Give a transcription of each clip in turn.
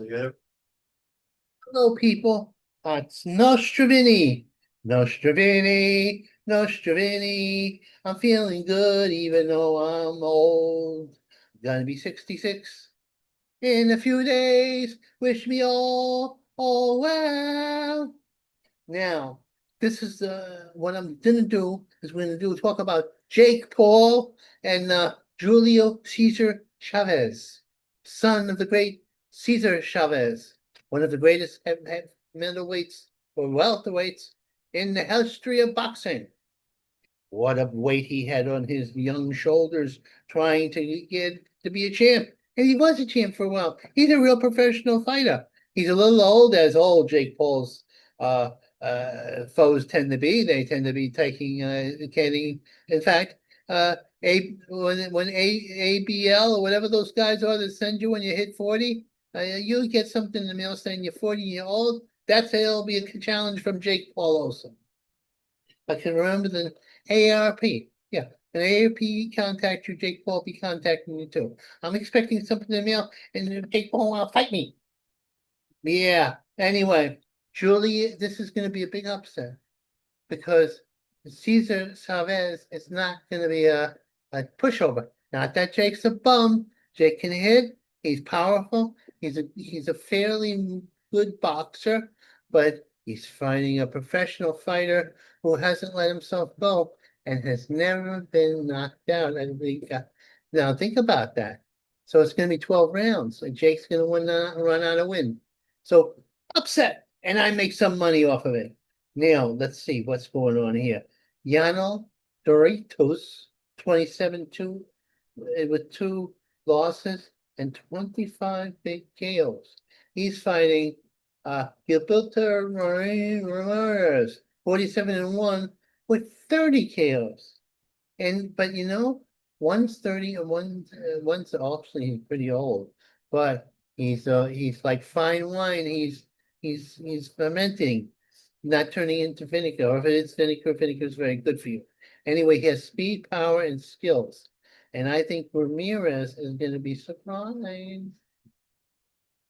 Yeah. Hello, people. It's Nostravini. Nostravini, Nostravini. I'm feeling good even though I'm old. Gonna be 66 in a few days. Wish me all well. Now, this is what I'm gonna do is we're gonna talk about Jake Paul and Julio Cesar Chavez, son of the great Cesar Chavez, one of the greatest middleweights or welterweights in the history of boxing. What a weight he had on his young shoulders trying to get to be a champ. And he was a champ for a while. He's a real professional fighter. He's a little old, as old Jake Paul's uh, foes tend to be. They tend to be taking, getting, in fact, when ABL or whatever those guys are that send you when you hit 40, you get something in the mail saying you're 40 years old. That'll be a challenge from Jake Paul also. I can remember the AARP. Yeah, an AARP contact you, Jake Paul be contacting you too. I'm expecting something in the mail, and Jake Paul will fight me. Yeah. Anyway, Julie, this is going to be a big upset because Cesar Chavez is not going to be a pushover. Not that Jake's a bum. Jake can hit. He's powerful. He's a fairly good boxer, but he's fighting a professional fighter who hasn't let himself go and has never been knocked out. Now think about that. So it's going to be 12 rounds, and Jake's going to run out a win. So upset, and I make some money off of it. Now, let's see what's going on here. Yano Doritos, 27-2, with two losses and 25 big KOs. He's fighting Gilberto Ramirez, 47-1, with 30 KOs. But one's 30 and one's actually pretty old, but he's like fine wine. He's fermenting, not turning into vinegar. Or if it is vinegar, vinegar is very good for you. Anyway, he has speed, power, and skills. And I think Ramirez is going to be surprised,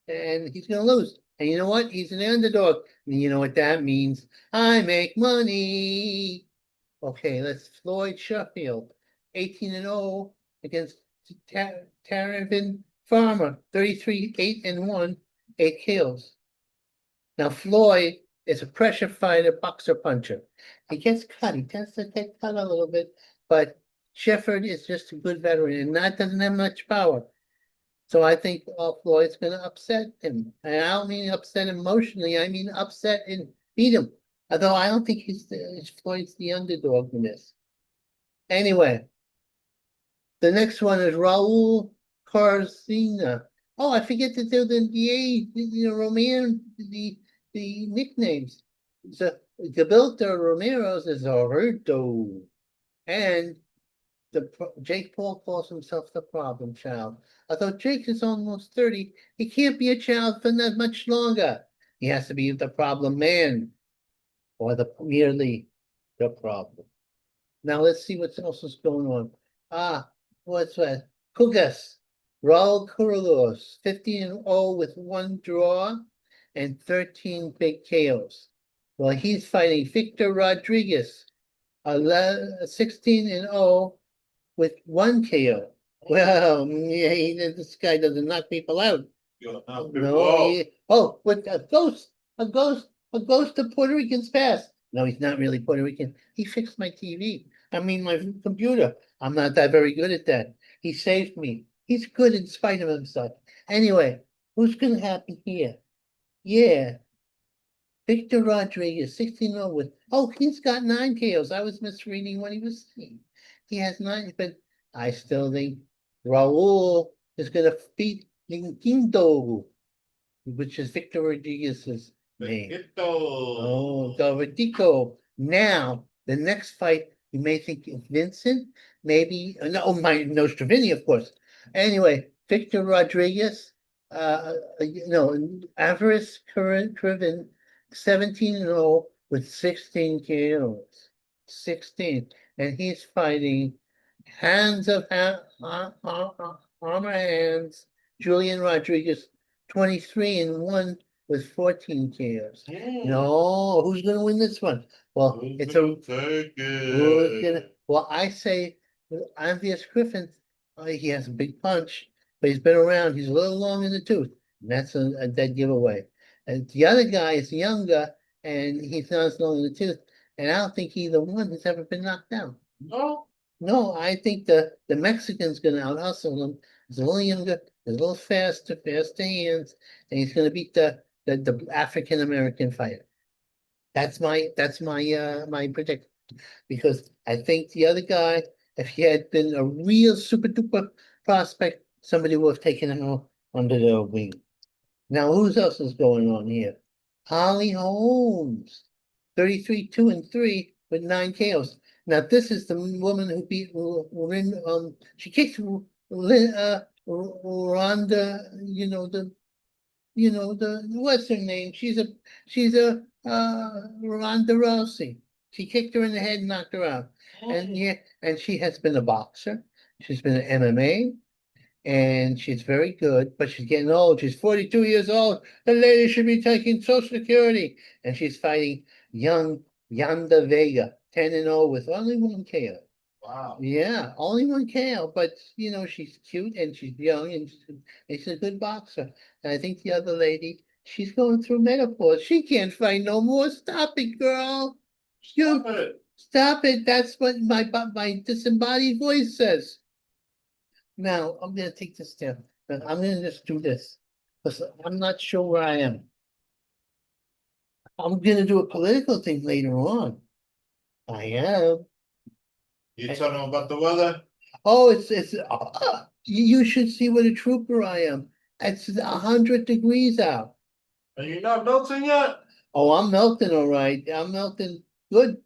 and he's going to lose. And you know what? He's an underdog. And you know what that means? I make money. Okay, let's Floyd Sheffield, 18-0 against Taravin Farmer, 33, 8-1, 8 kills. Now Floyd is a pressure fighter, boxer puncher. He gets cut. He tends to get cut a little bit, but Shefford is just a good veteran and that doesn't have much power. So I think Floyd's going to upset him. And I don't mean upset emotionally. I mean upset and beat him. Although I don't think Floyd's the underdog in this. Anyway, the next one is Raul Carcina. Oh, I forget to do Romanian, the nicknames. So Gilberto Ramirez is Alberto. And Jake Paul calls himself the problem child. Although Jake is almost 30, he can't be a child for that much longer. He has to be the problem man or merely the problem. Now let's see what else is going on. What's that? Kugas, Raul Carlos, 15-0 with one draw and 13 big KOs. Well, he's fighting Victor Rodriguez, 16-0 with one KO. Well, yeah, this guy doesn't knock people out. With a ghost of Puerto Rican's past. No, he's not really Puerto Rican. He fixed my TV. I mean, my computer. I'm not that very good at that. He saved me. He's good in spite of himself. Anyway, who's going to happen here? Yeah, Victor Rodriguez, 16-0 with. Oh, he's got 9 KOs. I was misreading what he was saying. He has 9, but I still think Raul is going to beat Quinto, which is Victor Rodriguez's name. Oh, Gavitico. Now, the next fight, you may think of Vincent, maybe, no, my Nostrovini, of course. Anyway, Victor Rodriguez, Avarice Curvin, 17-0 with 16 KOs. 16. And he's fighting Hands of Armor Hands, Julian Rodriguez, 23-1 with 14 KOs. Hmm. No, who's gonna win this one? Well, Who's it's gonna a take who's gonna. it? Well, I say Andreas Griffin. He has a big punch, but he's been around. He's a little long in the tooth, and that's a dead giveaway. And the other guy is younger, and he's not as long in the tooth. And I don't think either one has ever been knocked down. No. No, I think the Mexican's gonna out hustle him. He's a little younger, he's a little faster hands, and he's gonna beat the African American fighter. That's my prediction. Because I think the other guy, if he had been a real super duper prospect, somebody would have taken him under their wing. Now, who else is going on here? Holly Holmes, 33-2-3 with 9 KOs. Now, this is the woman who beat she kicked Ronda, what's her name? She's a Ronda Rousey. She kicked her in the head and knocked her out. And yeah, and she has been a boxer. She's been an MMA, and she's very good, but she's getting old. She's 42 years old. The lady should be taking Social Security. And she's fighting young Yanda Vega, 10-0 with only 1 KO. Wow. Yeah, only 1 KO, but she's cute and she's young and she's a good boxer. And I think the other lady, she's going through menopause. She can't fight no more. Stop it, girl. Stop it. Stop it. That's what my disembodied voice says. Now, I'm gonna take this down. But I'm gonna just do this. Because I'm not sure where I am. I'm gonna do a political thing later on. I am. You telling them about the weather? Oh, it's you should see what a trooper I am. It's 100 degrees out. And you're not melting yet? Oh, I'm melting all right. I'm melting good,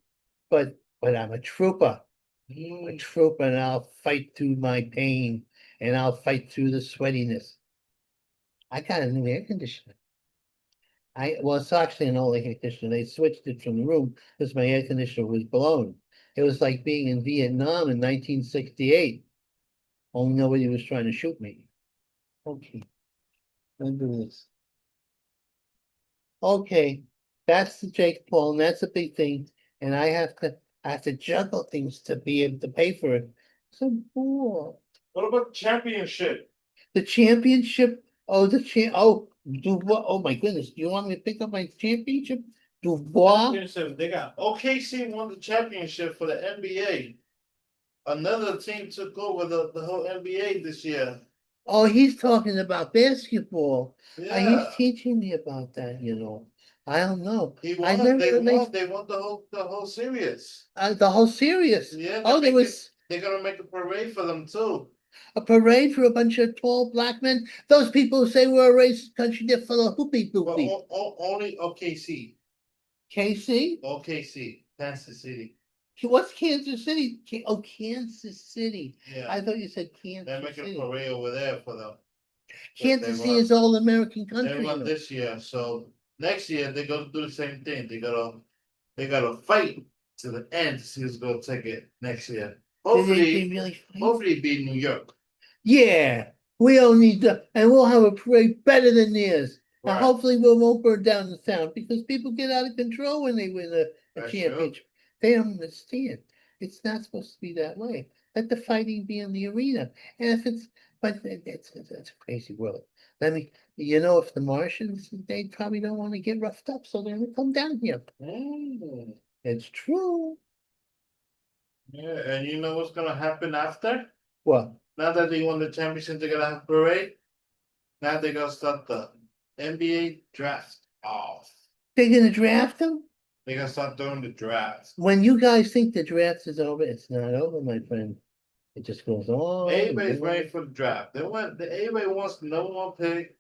but I'm a trooper. A Mm. trooper, and I'll fight through my pain, and I'll fight through the sweatiness. I got a new air conditioner. Well, it's actually an old air conditioner. They switched it from the room because my air conditioner was blown. It was like being in Vietnam in 1968. Only nobody was trying to shoot me. Okay, let's do this. Okay, that's the Jake Paul, and that's a big thing. And I have to juggle things to be able to pay for it. So cool. What about championship? The championship. Oh, Dubois. Oh my goodness. Do you want me to pick up my championship? Dubois. Championship. They got OKC won the championship for the NBA. Another team took over the whole NBA this year. Oh, he's talking about basketball. Yeah. He's teaching me about that. I don't know. He I won. never They really won. They won the whole series. the whole series. Yeah. Oh, there was They're gonna make a parade for them too. a parade for a bunch of tall black men. Those people who say we're a racist country, they're full of hoopy But doopy. only OKC. KC? OKC. Kansas City. What's Kansas City? Oh, Kansas City. Yeah. I thought you said They're Kansas making a City. parade over there for them. Kansas City is all American They country. won this year, so next year they're gonna do the same thing. They gotta fight to the end to see who's gonna take it next year. Did Hopefully, they really fight? hopefully beat New York. Yeah, we all need to, and we'll have a parade better than theirs. And Right. hopefully we won't burn down the town because people get out of control when they win a That's championship. They don't understand. It's not supposed to be that way. Let the fighting be in the arena. And if but it's a crazy world. If the Martians, they probably don't want to get roughed up, so they're gonna come down here. Mm. It's true. Yeah, and you know what's gonna happen after? What? Now that they won the championship, they're gonna have a parade. Now they're gonna start the NBA draft off. They're gonna draft them? They're gonna start doing the draft. When you guys think the draft is over, it's not over, my friend. It just goes on. Everybody's and on. ready for the draft. Everybody wants the number one pick,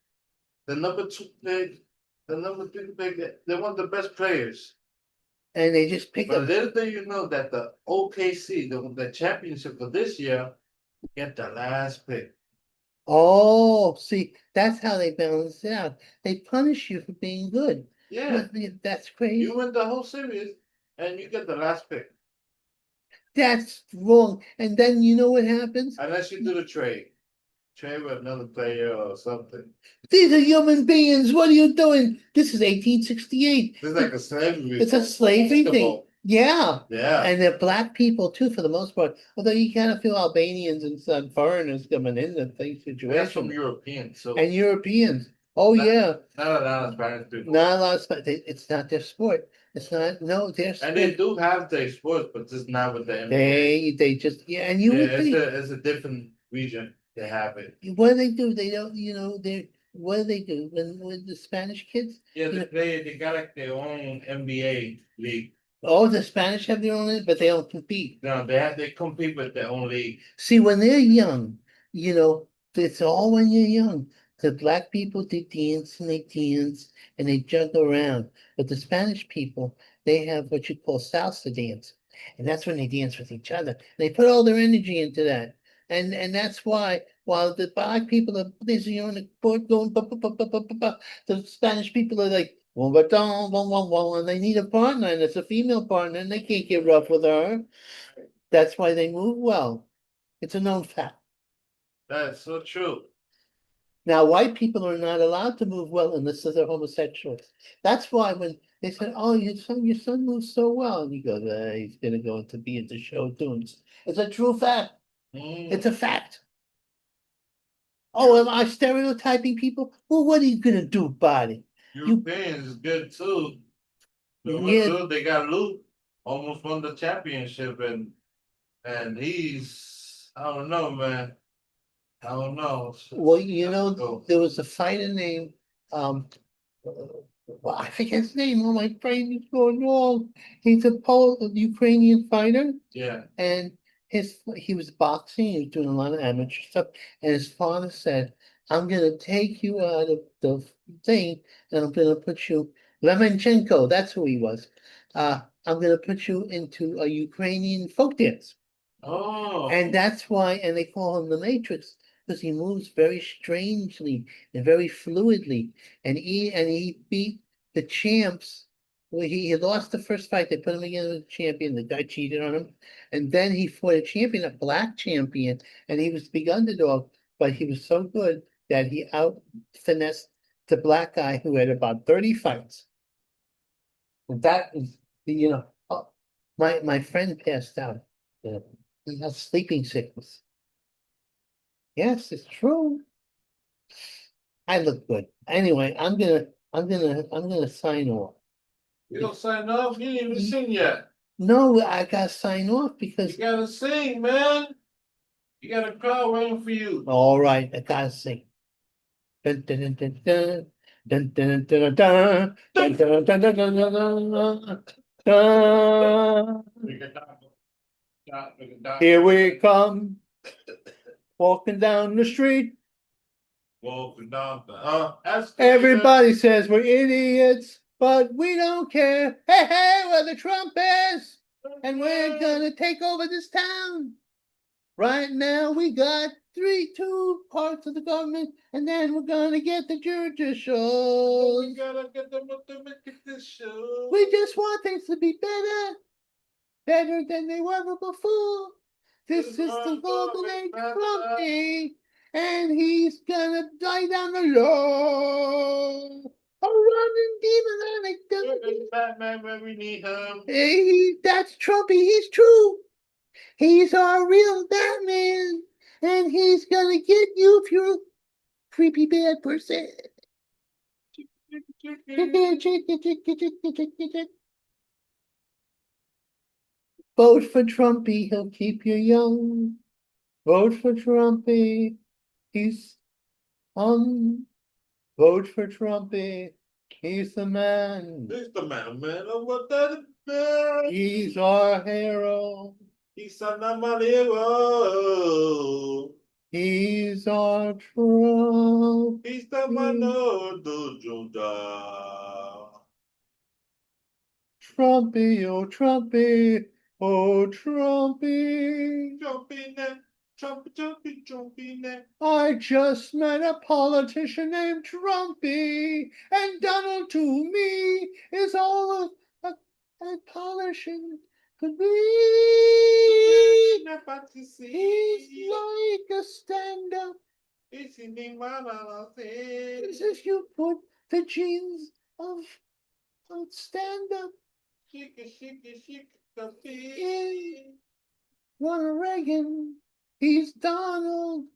the number two pick, the number three pick. They want the best players. And they just pick But up. little do you know that the OKC, the championship for this year, get the last pick. Oh, see, that's how they balance it out. They punish you for being good. Yeah. That's crazy. You win the whole series and you get the last pick. That's wrong. And then you know what happens? Unless you do the trade. trade with another player or something. These are human beings. What are you doing? This is 1868. It's like a slavery. It's a slavery thing. Yeah. Yeah. And they're black people too, for the most part. Although you kind of feel Albanians and some foreigners coming in the thing That's from situation. Europeans, so And Europeans. Oh Not- yeah. not a lot of Spanish people. Not a lot of it's not their sport. It's not no their sport. And they do have their sports, but just not with the NBA. They just yeah, and you Yeah, would think it's a different region they have it. what do they do? They don't, they what do they do when with the Spanish kids? Yeah, You know, they got like their own NBA league. oh, the Spanish have their own, but they don't compete. No, they compete with their own league. See, when they're young, it's all when you're young. The black people they dance and they juggle around. But the Spanish people, they have what you call salsa dance. And that's when they dance with each other. They put all their energy into that. And that's why while the black people are busy on the board going the Spanish people are like and they need a partner and it's a female partner and they can't get rough with her. That's why they move well. It's a known fact. That's so true. Now, white people are not allowed to move well unless they're homosexuals. That's why when they said, "Oh, your son moves so well," and you go, "He's gonna go into be at the show tunes." It's a true fact. It's a fact. Oh, am I stereotyping people? Well, what are you gonna do about it? Europeans is good too. Yeah. They got Luke almost won the championship and he's I don't know, man. I don't know. Well, there was a fighter named um well, I forget his name. Oh, my brain is going wrong. He's a Ukrainian fighter. Yeah. And he was boxing, he was doing a lot of amateur stuff, and his father said, "I'm gonna take you out of the thing, and I'm gonna put you Lemenchenko, that's who he was. I'm gonna put you into a Ukrainian folk dance." Oh. And that's why, and they call him the Matrix, because he moves very strangely and very fluidly. And he beat the champs. Well, he lost the first fight. They put him against the champion. The guy cheated on him. And then he fought a champion, a black champion, and he was the big underdog, but he was so good that he out finessed the black guy who had about 30 fights. And that is my friend passed out. Yeah. He has sleeping sickness. Yes, it's true. I look good. Anyway, I'm gonna sign off. You don't sign off, you didn't even sing yet. No, I gotta sign off You because gotta sing, man. You got a crowd waiting for you. all right, I gotta sing. Dun, dun, dun, dun, dun. Dun, dun, dun, dun, dun. Dun, dun, dun, dun, dun, dun, dun, dun. Here we come, walking down the street. Walking down the Everybody says we're idiots, but we don't care. Hey, hey, we're the Trumpets, and we're gonna take over this town. Right now, we got two parts of the government, and then we're gonna get the judicial. We gotta get them to make it this show. We just want things to be better than they were before. This is the golden age of Trumpy, and he's gonna die down the law. A running demon like Batman when we need him. Hey, that's Trumpy. He's true. He's our real Batman, and he's gonna get you if you're a creepy bad person. Vote for Trumpy, he'll keep you young. Vote for Trumpy, he's on. Vote for Trumpy, he's the man. He's the man of what that man. He's our hero. He's an hero. He's our Trump. He's the man of the Judah. Trumpy, oh Trumpy, oh Trumpy. Jumping in, jumping in. I just met a politician named Trumpy, and Donald to me is all a politician could be. He's like a stand-up It's if you put the genes of stand up in Ronald Reagan. He's Donnie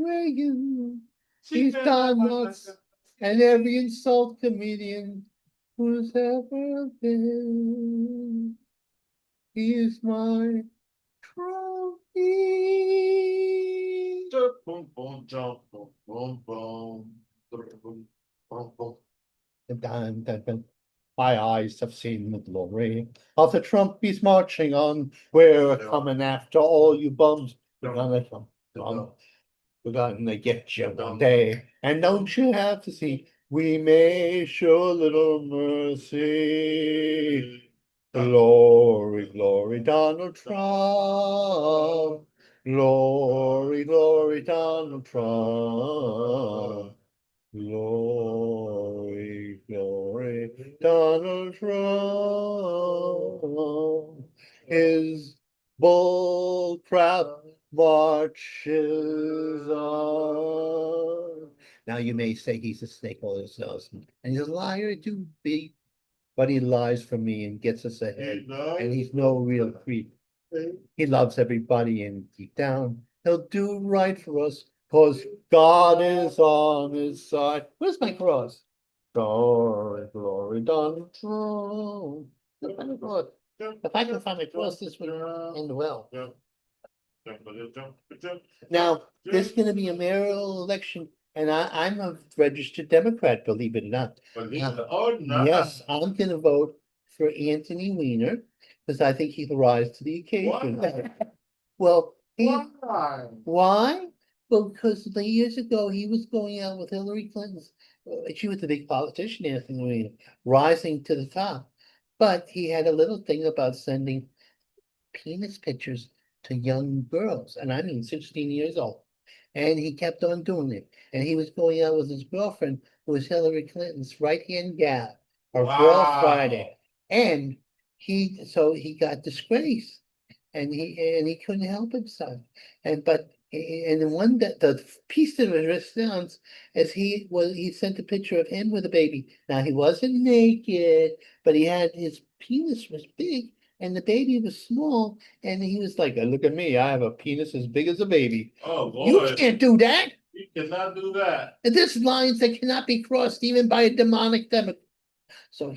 Reagan. He's Don Knotts and every insult comedian who's ever been. He's my trophy. Boom, boom, jump, boom, boom, boom. Boom, boom, boom. Dun, dun, dun. My eyes have seen the glory of the Trumpies marching on. We're coming after all you bums. We're gonna come. We're gonna get you one day. And don't you have to see, we may show a little mercy. Glory, glory, Donald Trump. Glory, glory, Donald Trump. Glory, glory, Donald Trump. His bull crap marches on. Now you may say he's a snake oil salesman, and he's a liar to be, but he lies for me and gets us ahead, and he's no real creep. He loves everybody, and deep down, he'll do right for us, cause God is on his side. Where's my cross? Glory, glory, Donald Trump. If I can find my cross, this would end well. Now, there's gonna be a mayoral election, and I'm a registered Democrat, believe it or not. Yes, I'm gonna vote for Anthony Weiner, because I think he'll rise to the occasion. Well, why? Well, because years ago, he was going out with Hillary Clinton's, she was a big politician, Anthony Weiner, rising to the top. But he had a little thing about sending penis pictures to young girls, and I mean 16 years old. And he kept on doing it. And he was going out with his girlfriend, who was Hillary Clinton's right-hand gal, or Girl Friday. And so he got disgraced, and he couldn't help himself. And the one that the piece of response is he sent a picture of him with a baby. Now he wasn't naked, but he had his penis was big and the baby was small, and he was like, "Look at me, I have a penis as big as a baby." Oh, You boy, can't do that. you cannot do that. And there's lines that cannot be crossed even by a demonic demon. So but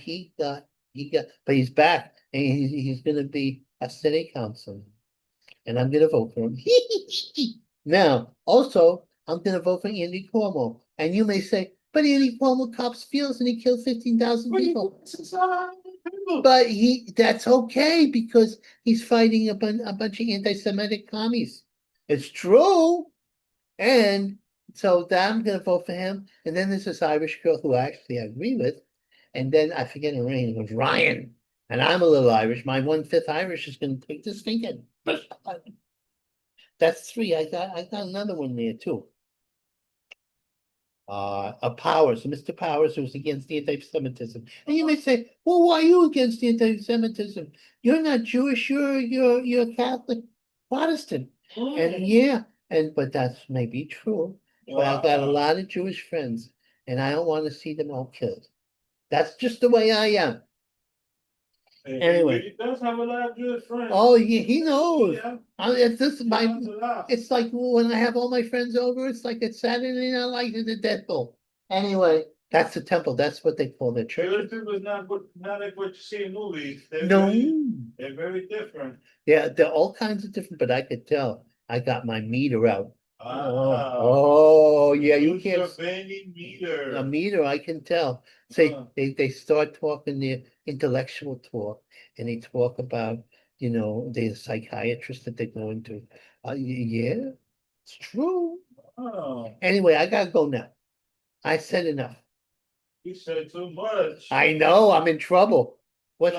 he's back, and he's gonna be a city councilman, and I'm gonna vote for him. Now, also, I'm gonna vote for Andy Cuomo, and you may say, but Andy Cuomo cops feels and he killed 15,000 people. But that's okay, because he's fighting a bunch of anti-Semitic commies. It's true. And so that I'm gonna vote for him. And then there's this Irish girl who actually I agree with. And then I forget her name, it was Ryan. And I'm a little Irish. My 1/5 Irish is gonna take this thinking. That's three. I got another one there too. Powers, Mr. Powers, who's against anti-Semitism. And you may say, well, why are you against anti-Semitism? You're not Jewish, you're Catholic Protestant. And yeah, but that's maybe true. But I've got a lot of Jewish friends, and I don't want to see them all killed. That's just the way I am. Anyway. He does have a lot of good friends. Oh, yeah, he knows. Yeah. It's like when I have all my friends over, it's like it's Saturday Night Live in the Deadpool. Anyway, that's the temple. That's what they call their church. Jewish people is not like what you see in movies. No. They're very different. Yeah, they're all kinds of different, but I could tell. I got my meter out. Yeah, you can't. A meter, I can tell. Say they start talking their intellectual talk, and they talk about, the psychiatrist that they're going to. Yeah, it's true. Oh, Anyway, I gotta go now. I said enough. you said too much. I know, I'm in trouble. What?